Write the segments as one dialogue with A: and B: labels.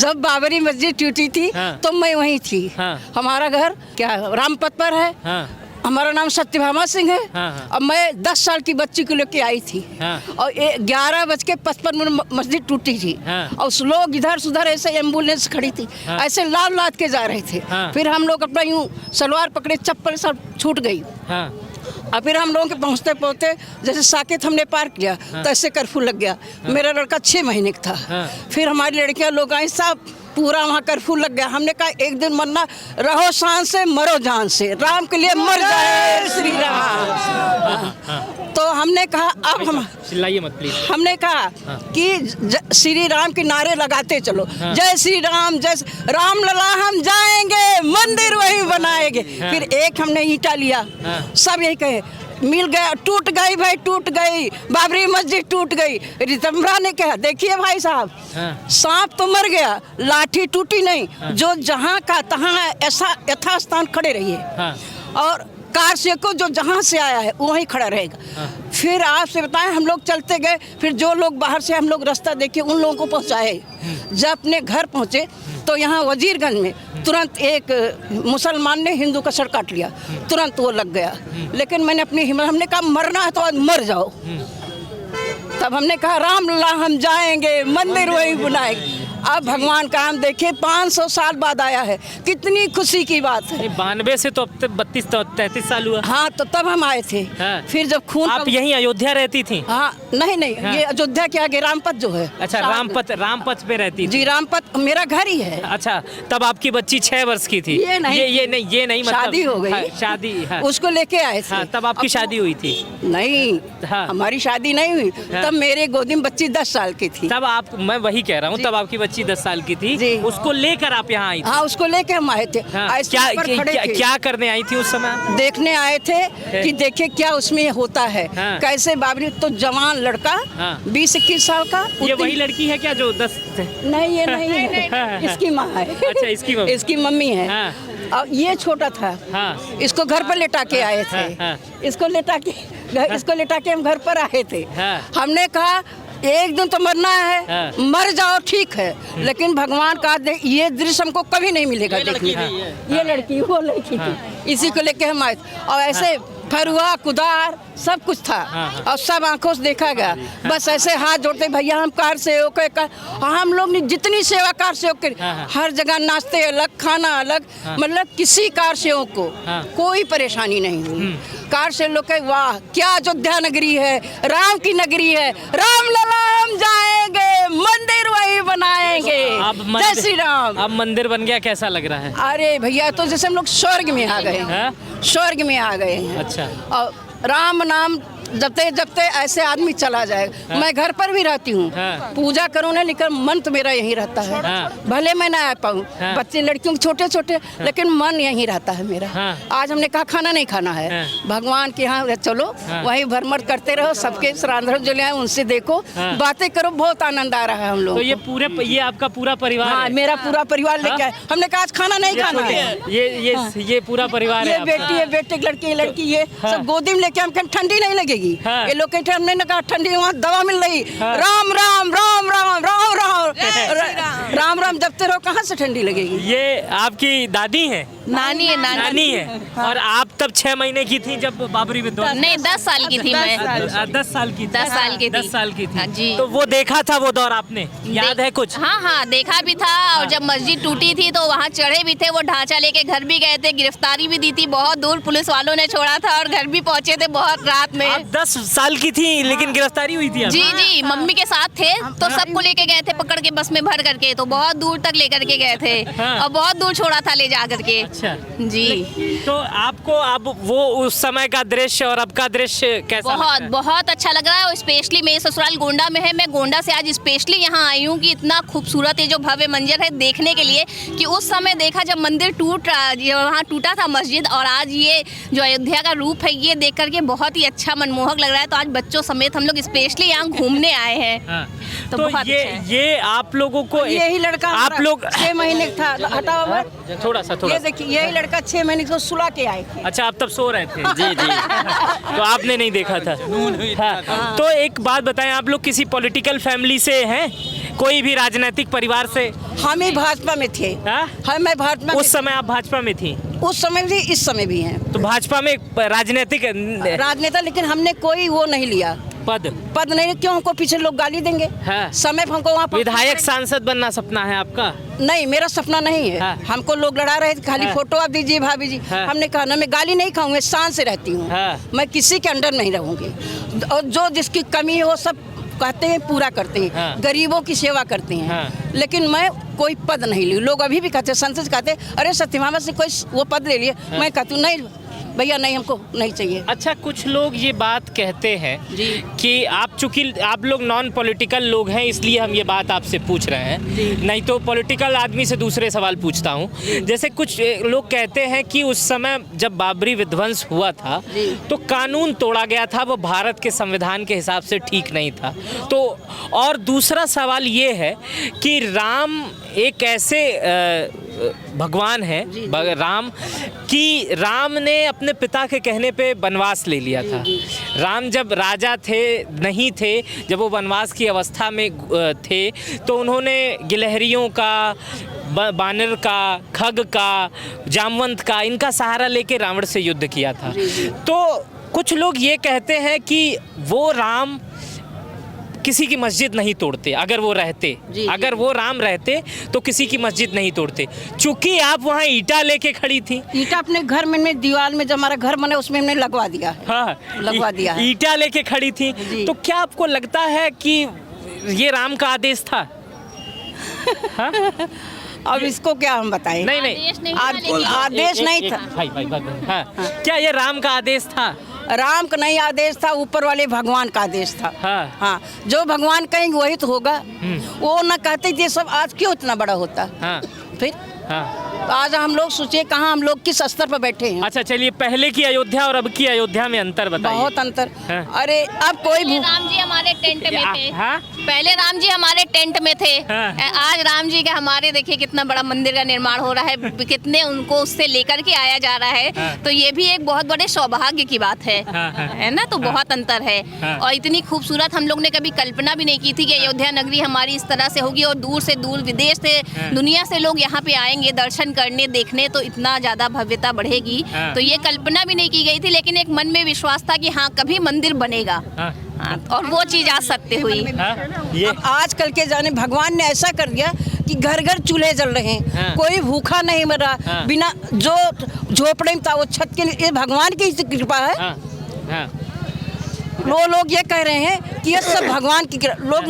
A: जब बाबरी मस्जिद टूटी थी तो मैं वहीं थी। हमारा घर क्या रामपथ पर है। हमारा नाम सत्यभामा सिंह है। और मैं 10 साल की बच्ची को लेके आई थी और 11:55 मस्जिद टूटी थी और उस लोग इधर सुधर ऐसे एम्बुलेंस खड़ी थी ऐसे लाद लाद के जा रहे थे। फिर हम लोग अपना यूं सलवार पकड़े, चप्पल सब छूट गई और फिर हम लोगों के पहुंचते पहुंचते जैसे साकेत हमने पार किया तो ऐसे कर्फ्यू लग गया। मेरा लड़का 6 महीने का था। फिर हमारी लड़कियां लोग आई, सब पूरा वहाँ कर्फ्यू लग गया। हमने कहा एक दिन मरना, रहो शान से मरो जान से, राम के लिए मर जाए श्री राम। तो हमने कहा अब हम
B: चिल्लाइए मत प्लीज।
A: हमने कहा कि श्री राम के नारे लगाते चलो, जय श्री राम, जय राम लला हम जाएंगे, मंदिर वहीं बनाएंगे। फिर एक हमने ईंटा लिया, सब यही कहे, मिल गया, टूट गई भाई, टूट गई बाबरी मस्जिद, टूट गई। रितंबरा ने कहा देखिए भाई साहब, सांप तो मर गया, लाठी टूटी नहीं। जो जहाँ का तहाँ ऐसा यथास्थान खड़े रहिए और कार से को जो जहाँ से आया है वहीं खड़ा रहेगा। फिर आपसे बताएं, हम लोग चलते गए, फिर जो लोग बाहर से हम लोग रास्ता देखे उन लोगों को पहुँचाए। जब अपने घर पहुँचे तो यहाँ वजीरगंज में तुरंत एक मुसलमान ने हिंदू का सर काट लिया, तुरंत वो लग गया। लेकिन मैंने अपनी हिम्मत, हमने कहा मरना है तो आज मर जाओ। तब हमने कहा राम लला हम जाएंगे, मंदिर वहीं बनाएंगे। अब भगवान का हम देखे 500 साल बाद आया है, कितनी खुशी की बात है।
B: 92 से तो अब तक 32-33 साल हुआ।
A: हाँ, तो तब हम आए थे। फिर जब खून
B: आप यहीं अयोध्या रहती थी?
A: हाँ, नहीं ये अयोध्या के आगे रामपथ जो है।
B: अच्छा, रामपथ पे रहती थी?
A: जी, रामपथ मेरा घर ही है।
B: अच्छा, तब आपकी बच्ची 6 वर्ष की थी? ये नहीं मतलब
A: शादी हो गई।
B: शादी
A: उसको लेके आए थे।
B: तब आपकी शादी हुई थी?
A: नहीं, हमारी शादी नहीं हुई। तब मेरे गोदी में बच्ची 10 साल की थी।
B: तब आप, मैं वही कह रहा हूँ, तब आपकी बच्ची 10 साल की थी। उसको लेकर आप यहाँ आई थी?
A: हाँ, उसको लेकर हम आए थे।
B: क्या करने आई थी उस समय?
A: देखने आए थे कि देखे क्या उसमें होता है। कैसे बाबरी, तो जवान लड़का 20-21 साल का।
B: ये वही लड़की है क्या जो 10?
A: नहीं, ये नहीं है, इसकी माँ है।
B: अच्छा, इसकी
A: मम्मी है। और ये छोटा था, इसको घर पर लेटा के आए थे। इसको लेटा के हम घर पर आए थे। हमने कहा एक दिन तो मरना है, मर जाओ ठीक है, लेकिन भगवान का ये दृश्य हमको कभी नहीं मिलेगा देखने। ये लड़की वो लड़की थी, इसी को लेके हम आए और ऐसे फरुआ कुदार सब कुछ था और सब आंखों से देखा गया। बस ऐसे हाथ जोड़ते, भैया हम कार सेवक है। हम लोग ने जितनी सेवा कार सेवक करी, हर जगह नाश्ते अलग, खाना अलग, मतलब किसी कार सेवक को कोई परेशानी नहीं हुई। कार से लोग कहे वाह क्या अयोध्या नगरी है, राम की नगरी है, राम लला हम जाएंगे, मंदिर वही बनाएंगे, जय श्री राम।
B: अब मंदिर बन गया, कैसा लग रहा है?
A: अरे भैया, तो जैसे हम लोग स्वर्ग में आ गए, स्वर्ग में आ गए हैं।
B: अच्छा।
A: और राम नाम जपते ऐसे आदमी चला जाएगा। मैं घर पर भी रहती हूँ, पूजा करूँ ना, लेकिन मन तो मेरा यहीं रहता है। भले मैं ना आ पाऊँ, बच्चे लड़कियों के छोटे छोटे, लेकिन मन यहीं रहता है मेरा। आज हमने कहा खाना नहीं खाना है, भगवान के यहाँ चलो, वहीं भरमर करते रहो, सबके श्राद्ध जो ले आए उनसे देखो, बातें करो, बहुत आनंद आ रहा है हम लोग।
B: तो ये आपका पूरा परिवार?
A: हाँ, मेरा पूरा परिवार लेके आए। हमने कहा आज खाना नहीं खाना है।
B: ये पूरा परिवार है?
A: ये बेटी है, बेटे लड़की, लड़की, ये सब गोदी में लेके, हम ठंडी नहीं लगेगी। ये लोग कहते हमने ना कहा ठंडी, वहाँ दवा मिल रही, राम राम राम राम राम राम राम राम जपते रहो, कहाँ से ठंडी लगेगी।
B: ये आपकी दादी है?
C: नानी है।
B: और आप तब 6 महीने की थी जब बाबरी विध्वंस?
C: नहीं, 10 साल की थी मैं।
B: 10 साल की?
C: 10 साल की थी।
B: 10 साल की थी
C: जी।
B: तो वो देखा था वो दौर आपने, याद है कुछ?
C: हाँ, देखा भी था। और जब मस्जिद टूटी थी तो वहाँ चढ़े भी थे, वो ढांचा लेके घर भी गए थे, गिरफ्तारी भी दी थी, बहुत दूर पुलिस वालों ने छोड़ा था और घर भी पहुँचे थे बहुत रात में।
B: आप 10 साल की थी लेकिन गिरफ्तारी हुई थी?
C: जी, मम्मी के साथ थे तो सबको लेके गए थे, पकड़ के बस में भर करके, तो बहुत दूर तक लेकर के गए थे और बहुत दूर छोड़ा था ले जा करके।
B: अच्छा
C: जी।
B: तो आपको अब वो उस समय का दृश्य और अब का दृश्य कैसा लगता है?
C: बहुत अच्छा लग रहा है। और स्पेशली मेरे ससुराल गोंडा में है, मैं गोंडा से आज स्पेशली यहाँ आई हूँ कि इतना खूबसूरत ये जो भव्य मंजर है देखने के लिए, कि उस समय देखा जब मंदिर वहाँ टूटा था मस्जिद, और आज ये जो अयोध्या का रूप है ये देख करके बहुत ही अच्छा मनमोहक लग रहा है। तो आज बच्चों समेत हम लोग स्पेशली यहाँ घूमने आए हैं। तो बहुत
B: ये आप लोगों को,
A: यही लड़का
B: आप लोग
A: 6 महीने का था, हटाओ
B: थोड़ा सा
A: ये देखिए, यही लड़का 6 महीने को सुला के आए थे।
B: अच्छा, आप तब सो रहे थे? जी तो आपने नहीं देखा था? हाँ। तो एक बात बताएं, आप लोग किसी पॉलिटिकल फैमिली से हैं? कोई भी राजनीतिक परिवार से?
A: हम ही भाजपा में थे।
B: हाँ?
A: मैं भाजपा
B: उस समय आप भाजपा में थी?
A: उस समय भी इस समय भी हैं
B: तो भाजपा में राजनीतिक
A: राजनेता, लेकिन हमने कोई वो नहीं लिया पद नहीं। क्यों हमको पीछे लोग गाली देंगे?
B: हाँ।
A: समय पर हमको वहाँ पर
B: विधायक सांसद बनना सपना है आपका?
A: नहीं, मेरा सपना नहीं है।
B: हाँ।
A: हमको लोग लड़ा रहे थे खाली
B: हाँ।
A: फोटो आप दीजिए भाभी जी।
B: हाँ।
A: हमने कहा ना, मैं गाली नहीं खाऊंगी, शान से रहती हूँ।
B: हाँ।
A: मैं किसी के अंडर नहीं रहूंगी, और जो जिसकी कमी है वो सब कहते हैं पूरा करते हैं।
B: हाँ।
A: गरीबों की सेवा करते हैं।
B: हाँ।
A: लेकिन मैं कोई पद नहीं ली। लोग अभी भी कहते हैं, संसद कहते हैं, अरे सत्यभामा से कोई वो पद ले लिए। मैं कहती हूँ नहीं भैया, नहीं, हमको नहीं चाहिए।
B: अच्छा, कुछ लोग ये बात कहते हैं
A: जी।
B: कि चूंकि आप लोग नॉन पॉलिटिकल लोग हैं, इसलिए हम ये बात आपसे पूछ रहे हैं, नहीं तो पॉलिटिकल आदमी से दूसरे सवाल पूछता हूँ। जैसे कुछ लोग कहते हैं कि उस समय जब बाबरी विध्वंस हुआ था तो कानून तोड़ा गया था, वो भारत के संविधान के हिसाब से ठीक नहीं था। तो और दूसरा सवाल ये है कि राम एक ऐसे भगवान है राम ने अपने पिता के कहने पे वनवास ले लिया था। राम जब राजा थे नहीं थे, जब वो वनवास की अवस्था में थे, तो उन्होंने गिलहरियों का, बानर का, खग का, जामवंत का, इनका सहारा लेके रावण से युद्ध किया था। तो कुछ लोग ये कहते हैं कि वो राम किसी की मस्जिद नहीं तोड़ते। अगर वो रहते, अगर वो राम रहते तो किसी की मस्जिद नहीं तोड़ते। चूंकि आप वहाँ ईटा लेके खड़ी थी,
A: ईटा अपने घर में दीवार में, जब हमारा घर बने उसमें हमने लगवा दिया।
B: हाँ,
A: लगवा दिया है।
B: ईटा लेके खड़ी थी, तो क्या आपको लगता है कि ये राम का आदेश था? हाँ?
A: अब इसको क्या हम बताएं?
B: नहीं,
A: आदेश नहीं था।
B: हाँ, क्या ये राम का आदेश था?
A: राम का नहीं आदेश था, ऊपर वाले भगवान का आदेश था।
B: हाँ।
A: जो भगवान कहेंगे वही तो होगा। वो ना कहते ये सब आज क्यों इतना बड़ा होता।
B: हाँ।
A: फिर
B: हाँ।
A: आज हम लोग सोचे कहाँ हम लोग किस स्तर पर बैठे हैं।
B: अच्छा, चलिए, पहले की अयोध्या और अब की अयोध्या में अंतर बताइए।
A: बहुत अंतर।
B: हाँ।
A: अरे अब कोई
C: पहले राम जी हमारे टेंट में थे।
B: हाँ?
C: पहले राम जी हमारे टेंट में थे।
B: हाँ।
C: आज राम जी का हमारे देखिए कितना बड़ा मंदिर का निर्माण हो रहा है, कितने उनको उससे लेकर के आया जा रहा है।
B: हाँ।
C: तो ये भी एक बहुत बड़े सौभाग्य की बात है।
B: हाँ, हाँ।
C: है ना? तो बहुत अंतर है।
B: हाँ।
C: और इतनी खूबसूरत हम लोग ने कभी कल्पना भी नहीं की थी कि अयोध्या नगरी हमारी इस तरह से होगी, और दूर से दूर विदेश से, दुनिया से लोग यहाँ पे आएंगे दर्शन करने, देखने, तो इतना ज्यादा भव्यता बढ़ेगी।
B: हाँ।
C: तो ये कल्पना भी नहीं की गई थी, लेकिन एक मन में विश्वास था कि हाँ कभी मंदिर बनेगा।
B: हाँ।
C: और वो चीज आज सत्य हुई।
B: हाँ? ये
A: अब आजकल के जाने भगवान ने ऐसा कर दिया कि घर घर चूल्हे जल रहे हैं।
B: हाँ।
A: कोई भूखा नहीं मरा।
B: हाँ। बिना
A: जो झोपड़े में था वो छत के लिए, ये भगवान की कृपा है।
B: हाँ। हाँ।
A: वो लोग ये कह रहे हैं कि ये सब भगवान की लोग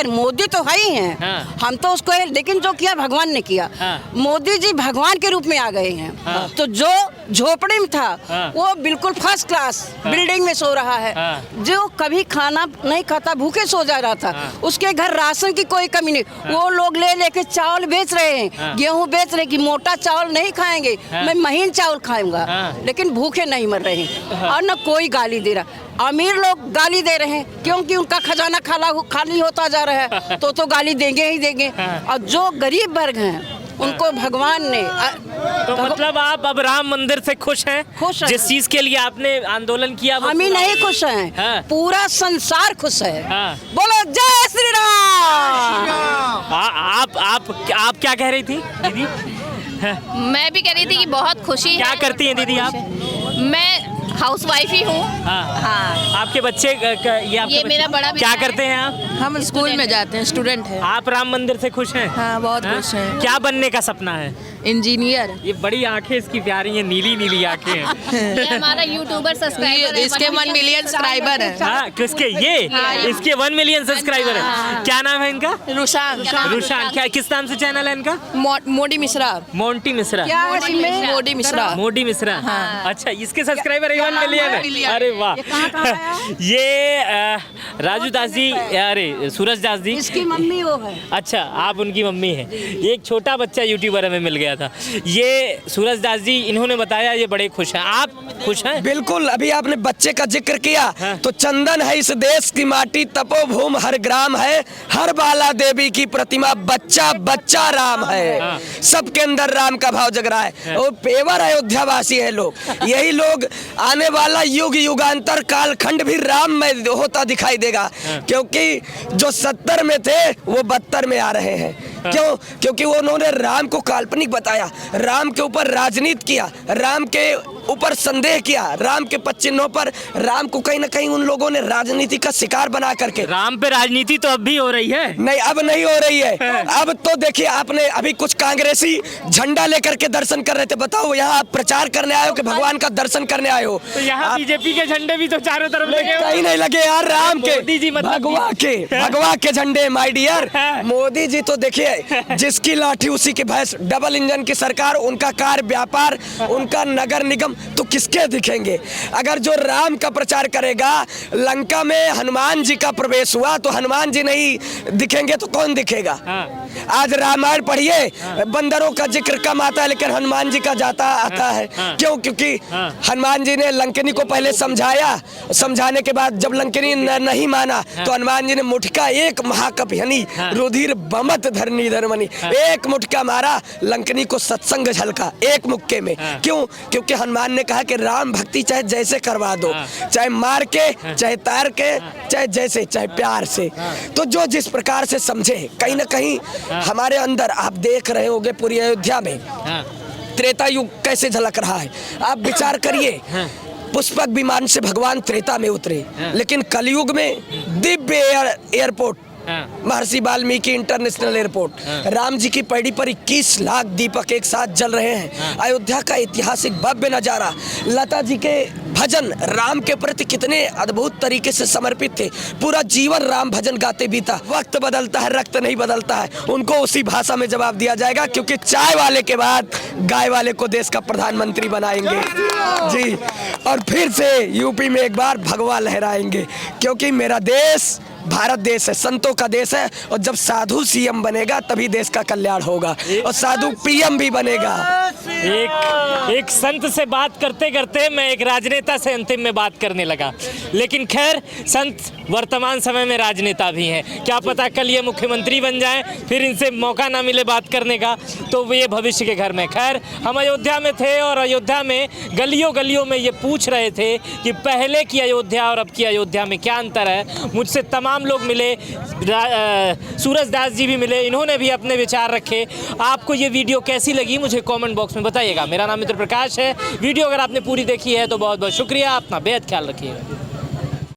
A: मोदी तो है ही हैं।
B: हाँ।
A: हम तो उसको लेकिन जो किया भगवान ने किया।
B: हाँ।
A: मोदी जी भगवान के रूप में आ गए हैं।
B: हाँ।
A: तो जो झोपड़ी में था
B: हाँ।
A: वो बिल्कुल फर्स्ट क्लास बिल्डिंग में सो रहा है।
B: हाँ।
A: जो कभी खाना नहीं खाता, भूखे सो जा रहा था,
B: हाँ।
A: उसके घर राशन की कोई कमी नहीं। वो लोग लेके चावल बेच रहे हैं।
B: हाँ।
A: गेहूं बेच रहे हैं कि मोटा चावल नहीं खाएंगे,
B: हाँ।
A: मैं महीन चावल खाऊंगा।
B: हाँ।
A: लेकिन भूखे नहीं मर रहे हैं। और न कोई गाली दे रहा। अमीर लोग गाली दे रहे हैं क्योंकि उनका खजाना खाली होता जा रहा है, तो गाली देंगे ही देंगे। और जो गरीब वर्ग हैं उनको भगवान ने
B: तो मतलब आप अब राम मंदिर से खुश हैं?
A: खुश हैं।
B: जिस चीज के लिए आपने आंदोलन किया वो
A: हम ही
B: पूरा-
A: नहीं खुश हैं।
B: हाँ।
A: पूरा संसार खुश है।
B: हाँ।
A: बोलो जय श्री राम।
B: आप क्या कह रही थी दीदी?
C: मैं भी कह रही थी कि बहुत खुशी
B: क्या
C: है।
B: करती हैं दीदी आप?
C: मैं हाउसवाइफ ही हूँ।
B: हाँ।
C: हाँ।
B: आपके बच्चे ये आपके
C: ये मेरा
B: बच्चे-
C: बड़ा
B: क्या
C: बेटा है।
B: करते हैं आप?
D: हम स्कूल में जाते हैं, स्टूडेंट है।
B: आप राम मंदिर से खुश हैं?
D: हाँ, बहुत
B: हाँ?
D: खुश हैं।
B: क्या बनने का सपना है?
D: इंजीनियर।
B: ये बड़ी आंखें इसकी प्यारी हैं, नीली नीली आंखें हैं।
C: ये हमारा यूट्यूबर सब्सक्राइबर है।
D: इसके 1 मिलियन सब्सक्राइबर है।
B: हाँ, किसके? ये इसके 1 मिलियन सब्सक्राइबर है। क्या नाम है इनका?
D: रुशान।
B: रुशान। क्या किस नाम से चैनल है इनका?
D: मोडी मिश्रा।
B: मोंटी मिश्रा।
A: क्या है इसमें?
D: मोडी मिश्रा।
B: मोडी मिश्रा। अच्छा, इसके सब्सक्राइबर 1 मिलियन है। अरे वाह। ये राजू दास जी, अरे सूरज दास जी,
A: इसकी मम्मी वो है।
B: अच्छा, आप उनकी मम्मी हैं। एक छोटा बच्चा यूट्यूबर हमें मिल गया था। ये सूरज दास जी, इन्होंने बताया ये बड़े खुश हैं। आप खुश हैं?
E: बिल्कुल। अभी आपने बच्चे का जिक्र किया तो चंदन है इस देश की माटी, तपोभूमि हर ग्राम है, हर बाला देवी की प्रतिमा, बच्चा बच्चा राम है। सबके अंदर राम का भाव जग रहा है। और पेवर अयोध्यावासी है लोग। यही लोग आने वाला युग युगांतर कालखंड भी राम में होता दिखाई देगा, क्योंकि जो 70 में थे वो 72 में आ रहे हैं। क्यों? क्योंकि उन्होंने राम को काल्पनिक बताया, राम के ऊपर राजनीति किया, राम के ऊपर संदेह किया, राम के पच्चिन्हों पर राम को कहीं ना कहीं उन लोगों ने राजनीति का शिकार बना करके।
B: राम पे राजनीति तो अब भी हो रही है।
E: नहीं, अब नहीं हो रही है। अब तो देखिए, आपने अभी कुछ कांग्रेसी झंडा लेकर के दर्शन कर रहे थे। बताओ, यहाँ आप प्रचार करने आए हो कि भगवान का दर्शन करने आए हो?
B: तो यहाँ बीजेपी के झंडे भी तो चारों तरफ लगे हुए।
E: कहीं नहीं लगे यार, राम के,
B: मोदी जी मतलब
E: भगवा के झंडे माय डियर। मोदी जी तो देखिए, जिसकी लाठी उसी की भैंस, डबल इंजन की सरकार, उनका कार व्यापार, उनका नगर निगम, तो किसके दिखेंगे? अगर जो राम का प्रचार करेगा, लंका में हनुमान जी का प्रवेश हुआ तो हनुमान जी नहीं दिखेंगे तो कौन दिखेगा? आज रामायण पढ़िए, बंदरों का जिक्र कम आता है लेकिन हनुमान जी का जाता आता है। क्यों? क्योंकि हनुमान जी ने लंकनी को पहले समझाया, समझाने के बाद जब लंकनी नहीं माना तो हनुमान जी ने मुठका एक महाकप यानी रुधिर बमत धरनी धर्मनी, एक मुठका मारा, लंकनी को सत्संग झलका एक मुक्के में। क्यों? क्योंकि हनुमान ने कहा कि राम भक्ति चाहे जैसे करवा दो, चाहे मार के, चाहे तार के, चाहे जैसे, चाहे प्यार से, तो जो जिस प्रकार से समझे। कहीं ना कहीं हमारे अंदर आप देख रहे होंगे पूरी अयोध्या में त्रेता युग कैसे झलक रहा है। आप विचार करिए, पुष्पक विमान से भगवान त्रेता में उतरे, लेकिन कलयुग में दिव्य एयरपोर्ट, महर्षि वाल्मीकि इंटरनेशनल एयरपोर्ट, राम जी की पैड़ी पर 21 लाख दीपक एक साथ जल रहे हैं। अयोध्या का ऐतिहासिक भव्य नजारा। लता जी के भजन राम के प्रति कितने अद्भुत तरीके से समर्पित थे, पूरा जीवन राम भजन गाते बीता। वक्त बदलता है, रक्त नहीं बदलता है। उनको उसी भाषा में जवाब दिया जाएगा, क्योंकि चाय वाले के बाद गाय वाले को देश का प्रधानमंत्री बनाएंगे जी, और फिर से यूपी में एक बार भगवा लहराएंगे, क्योंकि मेरा देश भारत देश है, संतों का देश है, और जब साधु सीएम बनेगा तभी देश का कल्याण होगा, और साधु पीएम भी बनेगा।
B: एक संत से बात करते करते मैं एक राजनेता से अंतिम में बात करने लगा, लेकिन खैर संत वर्तमान समय में राजनेता भी हैं। क्या पता कल ये मुख्यमंत्री बन जाएं, फिर इनसे मौका ना मिले बात करने का, तो ये भविष्य के घर में। खैर, हम अयोध्या में थे और अयोध्या में गलियों गलियों में ये पूछ रहे थे कि पहले की अयोध्या और अब की अयोध्या में क्या अंतर है। मुझसे तमाम लोग मिले, सूरज दास जी भी मिले, इन्होंने भी अपने विचार रखे। आपको ये वीडियो कैसी लगी मुझे कमेंट बॉक्स में बताइएगा। मेरा नाम मित्र प्रकाश है। वीडियो अगर आपने पूरी देखी है तो बहुत बहुत शुक्रिया। अपना बेहद ख्याल रखिएगा।